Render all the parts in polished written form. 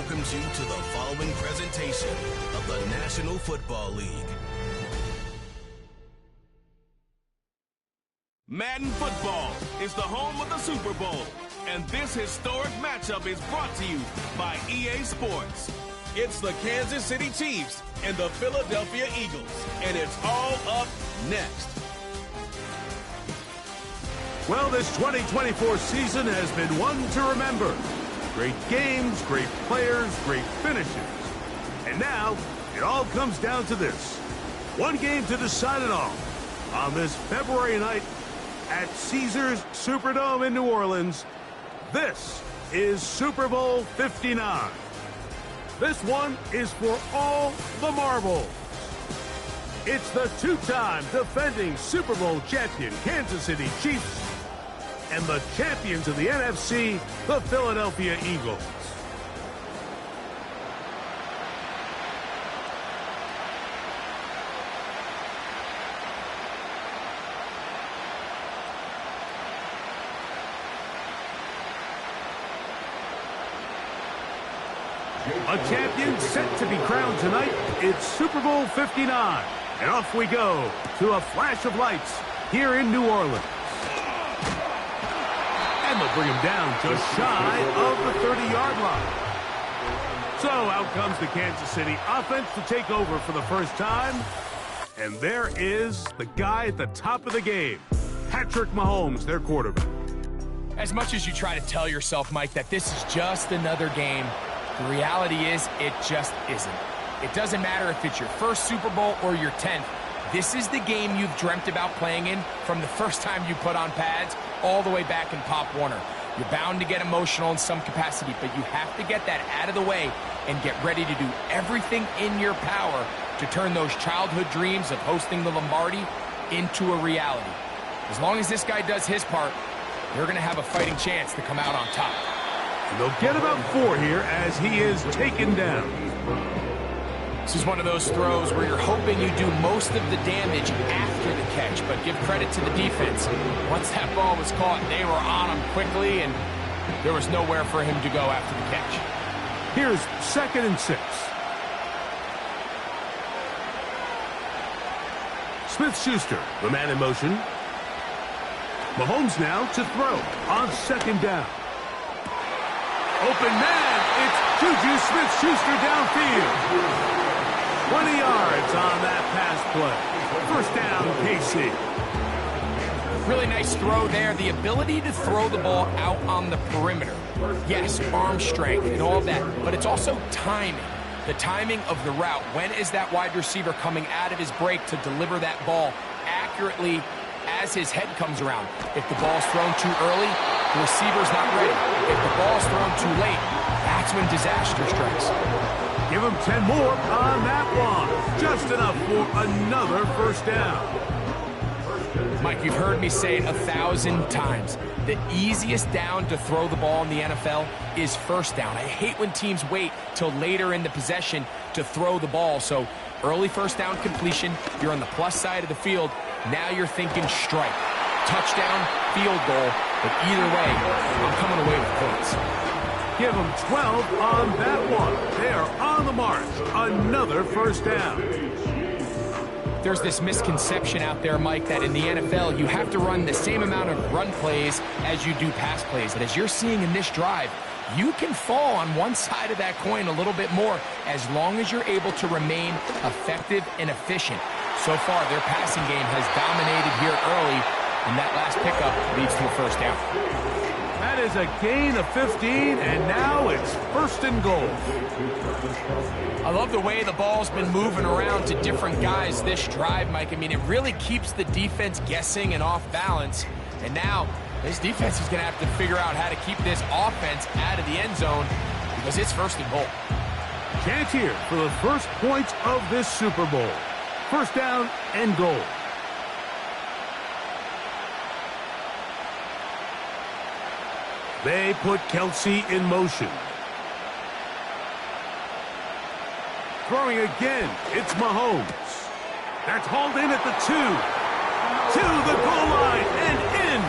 welcomes you to the following presentation of the National Football League. Madden Football is the home of the Super Bowl, and this historic matchup is brought to you by EA Sports. It's the Kansas City Chiefs and the Philadelphia Eagles, and it's all up next. Well, this 2024 season has been one to remember. Great games, great players, great finishes. And now, it all comes down to this. One game to decide it all. On this February night at Caesars Superdome in New Orleans, this is Super Bowl 59. This one is for all the marbles. It's the two-time defending Super Bowl champion Kansas City Chiefs and the champions of the NFC, the Philadelphia Eagles. A champion set to be crowned tonight. It's Super Bowl 59. And off we go to a flash of lights here in New Orleans. And they'll bring him down just shy of the 30-yard line. So out comes the Kansas City offense to take over for the first time. And there is the guy at the top of the game, Patrick Mahomes, their quarterback. As much as you try to tell yourself, Mike, that this is just another game, the reality is it just isn't. It doesn't matter if it's your first Super Bowl or your 10th. This is the game you've dreamt about playing in from the first time you put on pads all the way back in Pop Warner. You're bound to get emotional in some capacity, but you have to get that out of the way and get ready to do everything in your power to turn those childhood dreams of hosting the Lombardi into a reality. As long as this guy does his part, you're going to have a fighting chance to come out on top. And they'll get about 4 here as he is taken down. This is one of those throws where you're hoping you do most of the damage after the catch, but give credit to the defense. Once that ball was caught, they were on him quickly, and there was nowhere for him to go after the catch. Here's 2nd and 6. Smith-Schuster, the man in motion. Mahomes now to throw on 2nd down. Open man, it's Juju Smith-Schuster downfield. 20 yards on that pass play. First down, KC. Really nice throw there. The ability to throw the ball out on the perimeter. Yes, arm strength and all that, but it's also timing. The timing of the route. When is that wide receiver coming out of his break to deliver that ball accurately as his head comes around? If the ball's thrown too early, the receiver's not ready. If the ball's thrown too late, that's when disaster strikes. Give him 10 more on that one. Just enough for another first down. Mike, you've heard me say it 1,000 times. The easiest down to throw the ball in the NFL is first down. I hate when teams wait till later in the possession to throw the ball. So early first down completion, you're on the plus side of the field. Now you're thinking strike. Touchdown, field goal. But either way, I'm coming away with points. Give them 12 on that one. They are on the march. Another first down. There's this misconception out there, Mike, that in the NFL, you have to run the same amount of run plays as you do pass plays. And as you're seeing in this drive, you can fall on one side of that coin a little bit more as long as you're able to remain effective and efficient. So far, their passing game has dominated here early, and that last pickup leads to a first down. That is a gain of 15, and now it's 1st and goal. I love the way the ball's been moving around to different guys this drive, Mike. I mean, it really keeps the defense guessing and off balance. And now, this defense is going to have to figure out how to keep this offense out of the end zone because it's 1st and goal. Chance here for the first points of this Super Bowl. First down and goal. They put Kelce in motion. Throwing again, it's Mahomes. That's hauled in at the 2. To the goal line and in.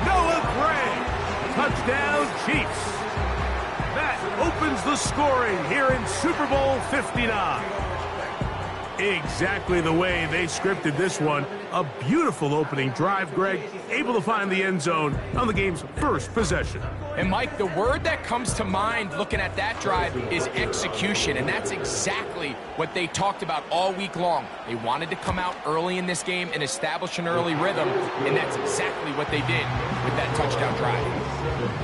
Noah Gray. Touchdown, Chiefs. That opens the scoring here in Super Bowl 59. Exactly the way they scripted this one. A beautiful opening drive, Greg, able to find the end zone on the game's first possession. And Mike, the word that comes to mind looking at that drive is execution, and that's exactly what they talked about all week long. They wanted to come out early in this game and establish an early rhythm, and that's exactly what they did with that touchdown drive.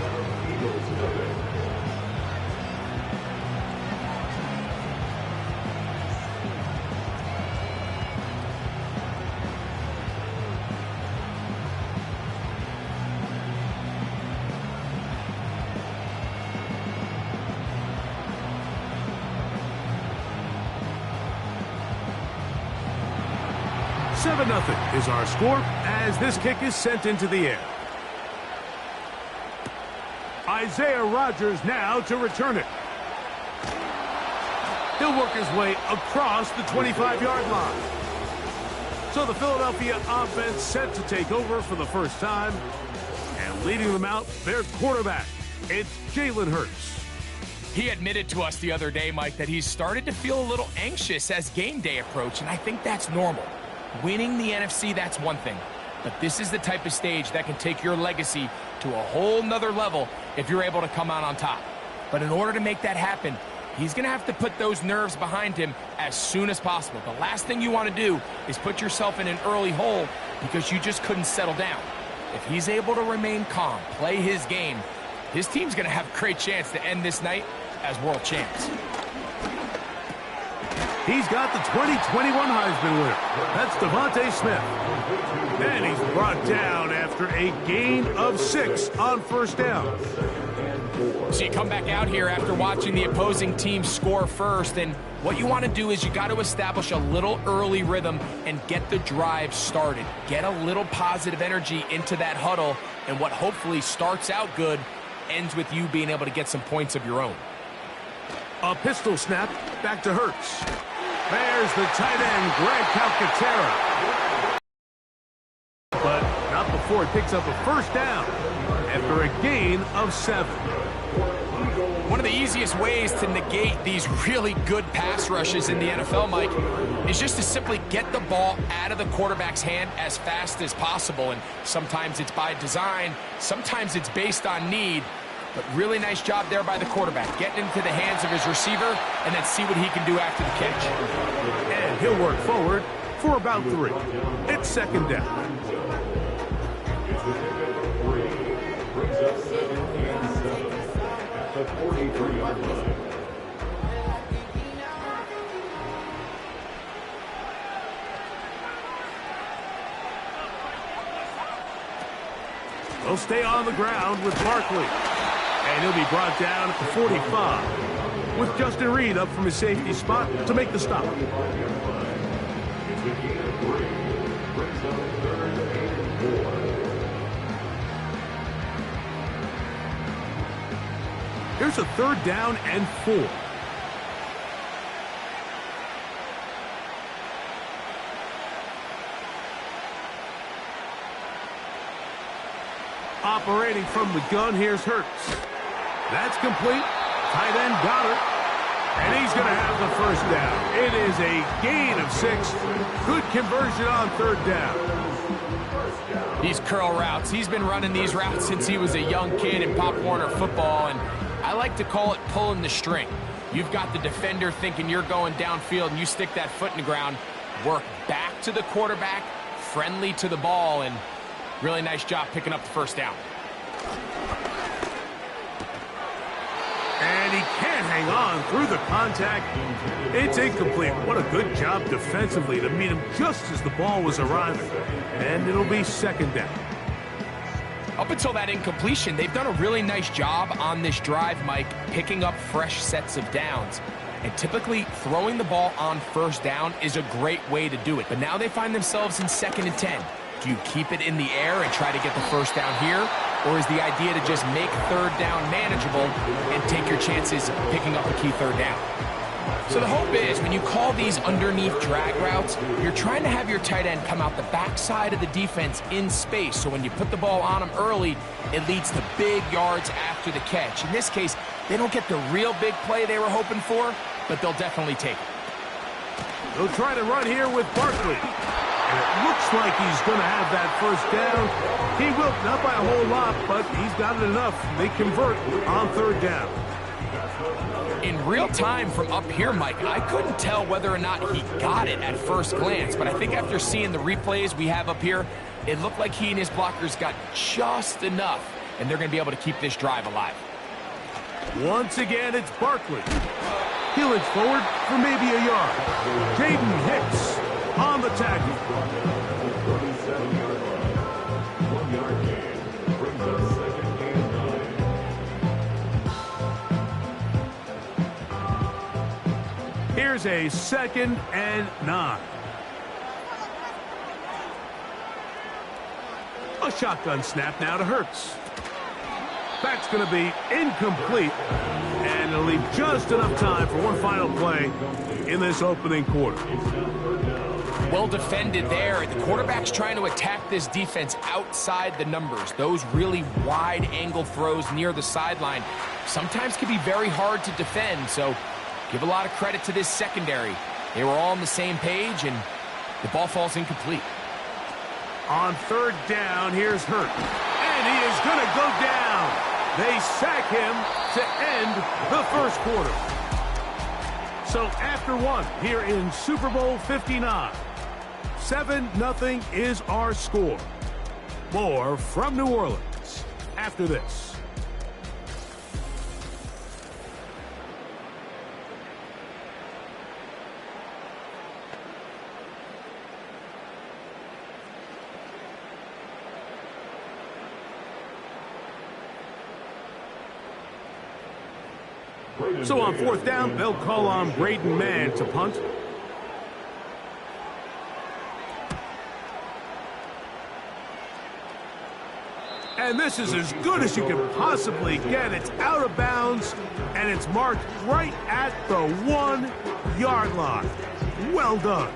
Seven 0 is our score as this kick is sent into the air. Isaiah Rodgers now to return it. He'll work his way across the 25-yard line. So the Philadelphia offense set to take over for the first time. And leading them out, their quarterback, it's Jalen Hurts. He admitted to us the other day, Mike, that he's started to feel a little anxious as game day approached, and I think that's normal. Winning the NFC, that's one thing. But this is the type of stage that can take your legacy to a whole nother level if you're able to come out on top. But in order to make that happen, he's going to have to put those nerves behind him as soon as possible. The last thing you want to do is put yourself in an early hole because you just couldn't settle down. If he's able to remain calm, play his game, his team's going to have a great chance to end this night as world champs. He's got the 2021 Heisman winner. That's Devontae Smith. And he's brought down after a gain of 6 on first down. So you come back out here after watching the opposing team score first, and what you want to do is you got to establish a little early rhythm and get the drive started. Get a little positive energy into that huddle, and what hopefully starts out good ends with you being able to get some points of your own. A pistol snap back to Hurts. There's the tight end, Greg Calcaterra. But not before he picks up a first down after a gain of 7. One of the easiest ways to negate these really good pass rushes in the NFL, Mike, is just to simply get the ball out of the quarterback's hand as fast as possible. And sometimes it's by design, sometimes it's based on need. But really nice job there by the quarterback, getting into the hands of his receiver, and then see what he can do after the catch. And he'll work forward for about 3. It's second down. They'll stay on the ground with Barkley. And he'll be brought down at the 45 with Justin Reed up from his safety spot to make the stop. Here's a third down and 4. Operating from the gun, here's Hurts. That's complete. Tight end got it. And he's going to have the first down. It is a gain of 6. Good conversion on third down. These curl routes, he's been running these routes since he was a young kid in Pop Warner football, and I like to call it pulling the string. You've got the defender thinking you're going downfield, and you stick that foot in the ground, work back to the quarterback, friendly to the ball, and really nice job picking up the first down. And he can't hang on through the contact. It's incomplete. What a good job defensively to meet him just as the ball was arriving. And it'll be second down. Up until that incompletion, they've done a really nice job on this drive, Mike, picking up fresh sets of downs. And typically, throwing the ball on first down is a great way to do it. But now they find themselves in 2nd and 10. Do you keep it in the air and try to get the first down here? Or is the idea to just make third down manageable and take your chances of picking up a key third down? So the hope is when you call these underneath drag routes, you're trying to have your tight end come out the backside of the defense in space. So when you put the ball on him early, it leads to big yards after the catch. In this case, They don't get the real big play they were hoping for, but they'll definitely take it. They'll try to run here with Barkley. And it looks like he's going to have that first down. He will, not by a whole lot, but he's got it enough. They convert on third down. In real time from up here, Mike, I couldn't tell whether or not he got it at first glance, but I think after seeing the replays we have up here, it looked like he and his blockers got just enough, and they're going to be able to keep this drive alive. Once again, it's Barkley. He'll inch forward for maybe a yard. Jaden Hicks on the tackle. Here's a 2nd and 9. A shotgun snap now to Hurts. That's going to be incomplete, and it'll leave just enough time for one final play in this opening quarter. Well defended there. The quarterback's trying to attack this defense outside the numbers. Those really wide angle throws near the sideline sometimes can be very hard to defend, so give a lot of credit to this secondary. They were all on the same page, and the ball falls incomplete. On third down, here's Hurt. And he is going to go down. They sack him to end the first quarter. So after one, here in Super Bowl 59, 7-0 is our score. More from New Orleans after this. So on fourth down, they'll call on Braden Mann to punt. And this is as good as you can possibly get. It's out of bounds, and it's marked right at the 1-yard line. Well done.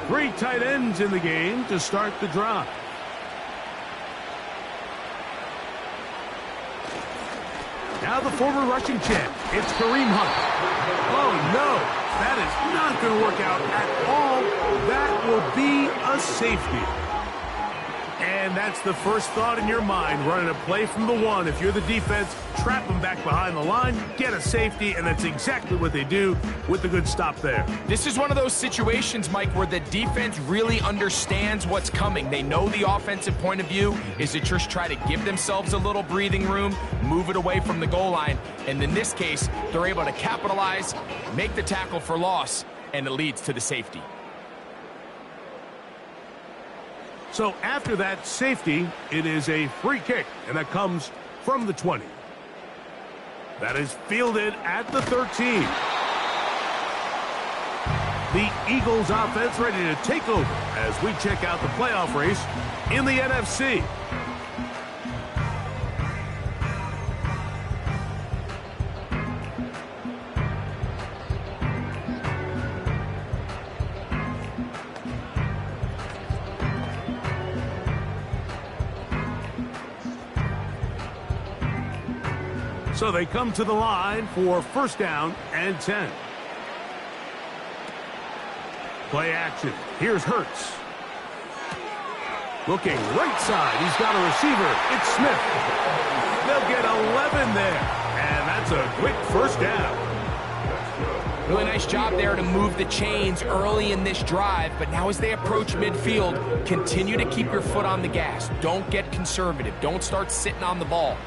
Three tight ends in the game to start the drive. Now the former rushing champ, it's Kareem Hunt. Oh no, that is not going to work out at all. That will be a safety. And that's the first thought in your mind, running a play from the 1. If you're the defense, trap them back behind the line, get a safety, and that's exactly what they do with the good stop there. This is one of those situations, Mike, where the defense really understands what's coming. They know the offensive point of view is to just try to give themselves a little breathing room, move it away from the goal line, and in this case, they're able to capitalize, make the tackle for loss, and it leads to the safety. So after that safety, it is a free kick, and that comes from the 20. That is fielded at the 13. The Eagles offense ready to take over as we check out the playoff race in the NFC. So they come to the line for first down and 10. Play action. Here's Hurts. Looking right side. He's got a receiver. It's Smith. They'll get 11 there. And that's a quick first down. Really nice job there to move the chains early in this drive, but now as they approach midfield, continue to keep your foot on the gas. Don't get conservative. Don't start sitting on the ball.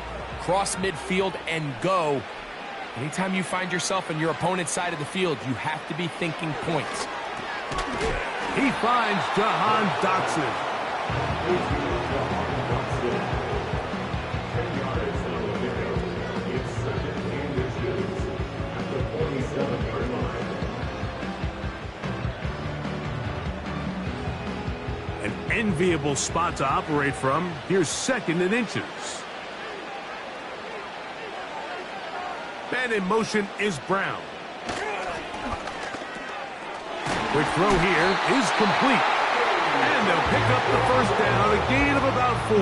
Cross midfield and go. Anytime you find yourself on your opponent's side of the field, you have to be thinking points. He finds Jahan Dotson. An enviable spot to operate from. Here's 2nd and inches. And in motion is Brown. Quick throw here is complete. And they'll pick up the first down, a gain of about 4.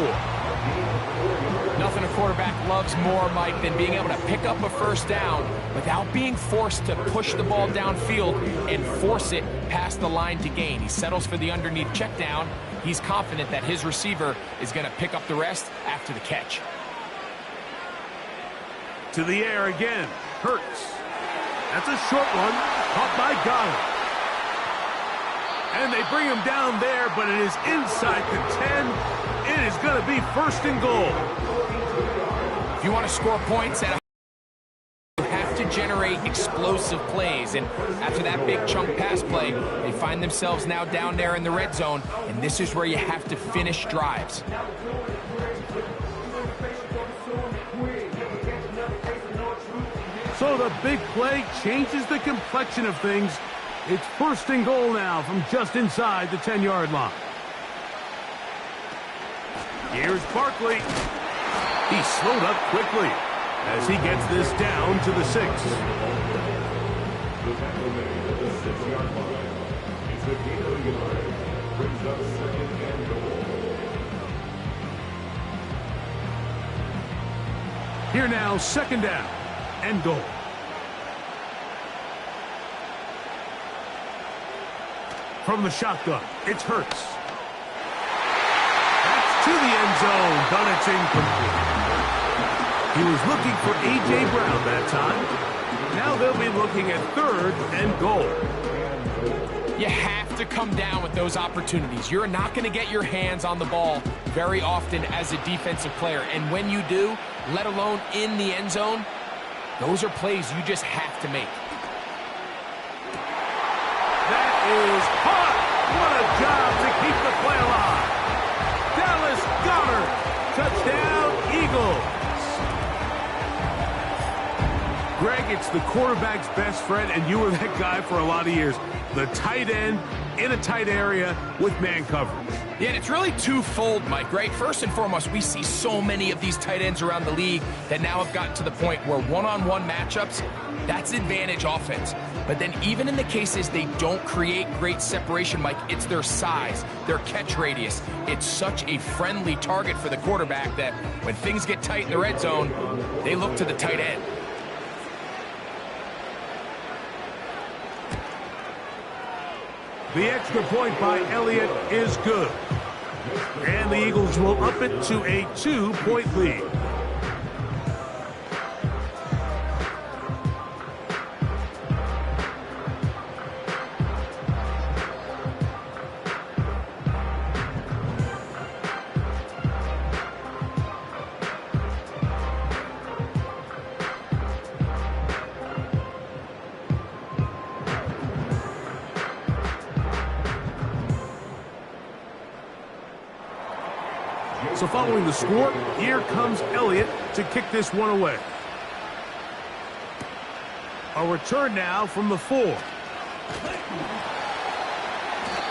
Nothing a quarterback loves more, Mike, than being able to pick up a first down without being forced to push the ball downfield and force it past the line to gain. He settles for the underneath check down. He's confident that his receiver is going to pick up the rest after the catch. To the air again. Hurts. That's a short one. Caught by Goddard. And they bring him down there, but it is inside the 10. It is going to be first and goal. If you want to score points at a you have to generate explosive plays. And after that big chunk pass play, they find themselves now down there in the red zone. And this is where you have to finish drives. So the big play changes the complexion of things. It's first and goal now from just inside the 10-yard line. Here's Barkley. He slowed up quickly as he gets this down to the 6. Here now, second down and goal. From the shotgun, it's Hurts. That's to the end zone, but it's incomplete. He was looking for A.J. Brown that time. Now they'll be looking at third and goal. You have to come down with those opportunities. You're not going to get your hands on the ball very often as a defensive player. And when you do, let alone in the end zone, those are plays you just have to make. That is caught. What a job to keep the play alive. Dallas Goedert. Touchdown, Eagles. Greg, it's the quarterback's best friend, and you were that guy for a lot of years. The tight end in a tight area with man coverage. Yeah, and it's really twofold, Mike, right? First and foremost, we see so many of these tight ends around the league that now have gotten to the point where one-on-one matchups, that's advantage offense. But then even in the cases they don't create great separation, Mike, it's their size, their catch radius. It's such a friendly target for the quarterback that when things get tight in the red zone, they look to the tight end. The extra point by Elliott is good. And the Eagles will up it to a 2-point lead. So following the score, here comes Elliott to kick this one away. A return now from the 4.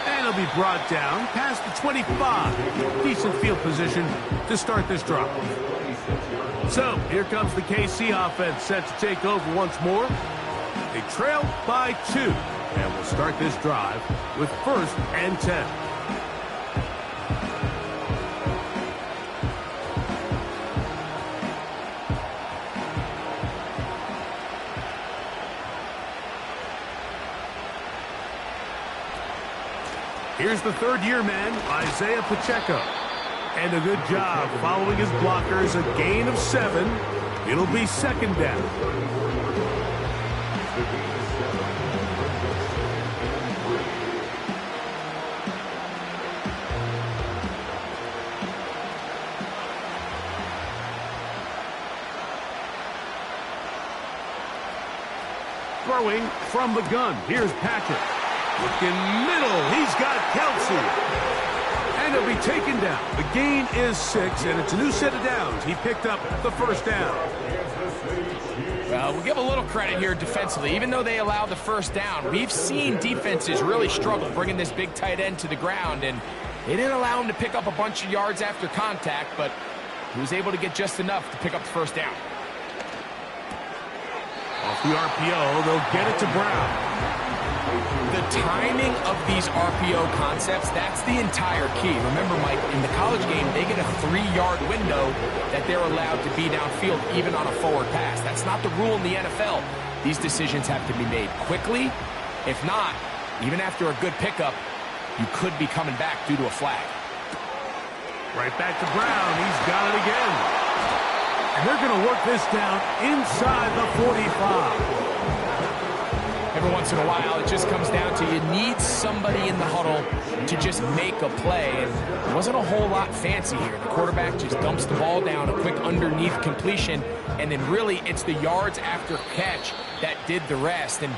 And it'll be brought down past the 25. Decent field position to start this drive. So here comes the KC offense set to take over once more. They trail by 2. And we'll start this drive with first and 10. Here's the third-year man, Isaiah Pacheco. And a good job following his blockers, a gain of 7. It'll be second down. Throwing from the gun. Here's Patrick. Looking middle. He's got Kelsey. And he'll be taken down. The gain is 6, and it's a new set of downs. He picked up the first down. Well, we'll give a little credit here defensively. Even though they allowed the first down, we've seen defenses really struggle bringing this big tight end to the ground, and they didn't allow him to pick up a bunch of yards after contact, but he was able to get just enough to pick up the first down. Off the RPO, they'll get it to Brown. The timing of these RPO concepts, that's the entire key. Remember, Mike, in the college game, they get a 3-yard window that they're allowed to be downfield, even on a forward pass. That's not the rule in the NFL. These decisions have to be made quickly. If not, even after a good pickup, you could be coming back due to a flag. Right back to Brown. He's got it again. And they're going to work this down inside the 45. Every once in a while, it just comes down to you need somebody in the huddle to just make a play. And there wasn't a whole lot fancy here. The quarterback just dumps the ball down, a quick underneath completion, and then really it's the yards after catch that did the rest. And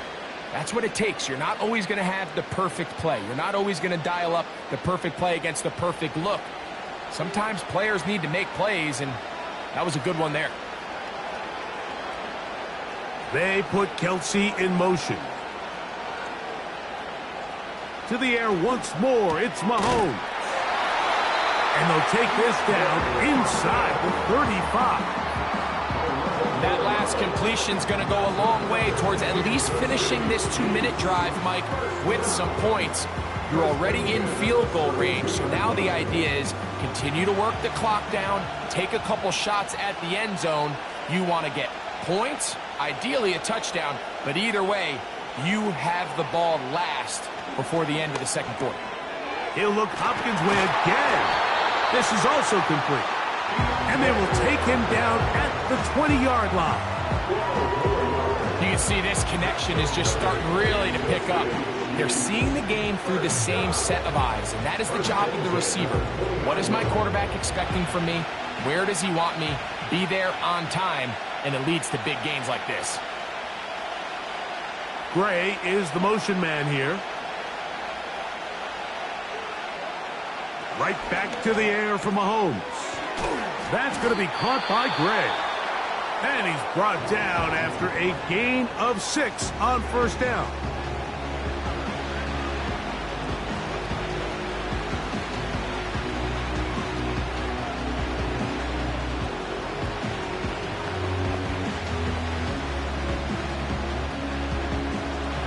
that's what it takes. You're not always going to have the perfect play. You're not always going to dial up the perfect play against the perfect look. Sometimes players need to make plays, and that was a good one there. They put Kelce in motion. To the air once more, it's Mahomes. And they'll take this down inside the 35. That last completion's going to go a long way towards at least finishing this 2-minute drive, Mike, with some points. You're already in field goal range, so now the idea is continue to work the clock down, take a couple shots at the end zone. You want to get points, ideally a touchdown, but either way, you have the ball last before the end of the second quarter. He'll look Hopkins' way again. This is also complete. And they will take him down at the 20-yard line. You can see this connection is just starting really to pick up. They're seeing the game through the same set of eyes, and that is the job of the receiver. What is my quarterback expecting from me? Where does he want me? Be there on time, and it leads to big gains like this. Gray is the motion man here. Right back to the air for Mahomes. That's going to be caught by Gray. And he's brought down after a gain of 6 on first down.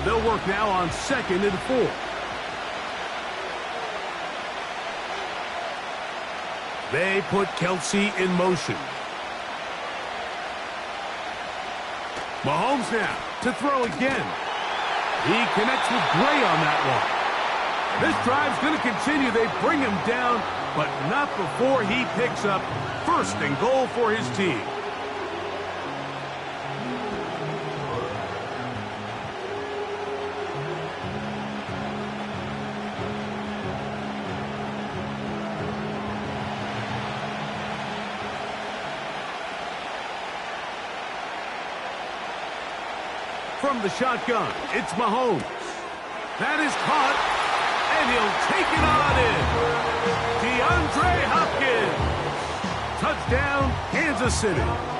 They'll work now on 2nd and 4. They put Kelce in motion. Mahomes now to throw again. He connects with Gray on that one. This drive's going to continue. They bring him down, but not before he picks up 1st and goal for his team. From the shotgun, it's Mahomes. That is caught, and he'll take it on in. DeAndre Hopkins. Touchdown, Kansas City.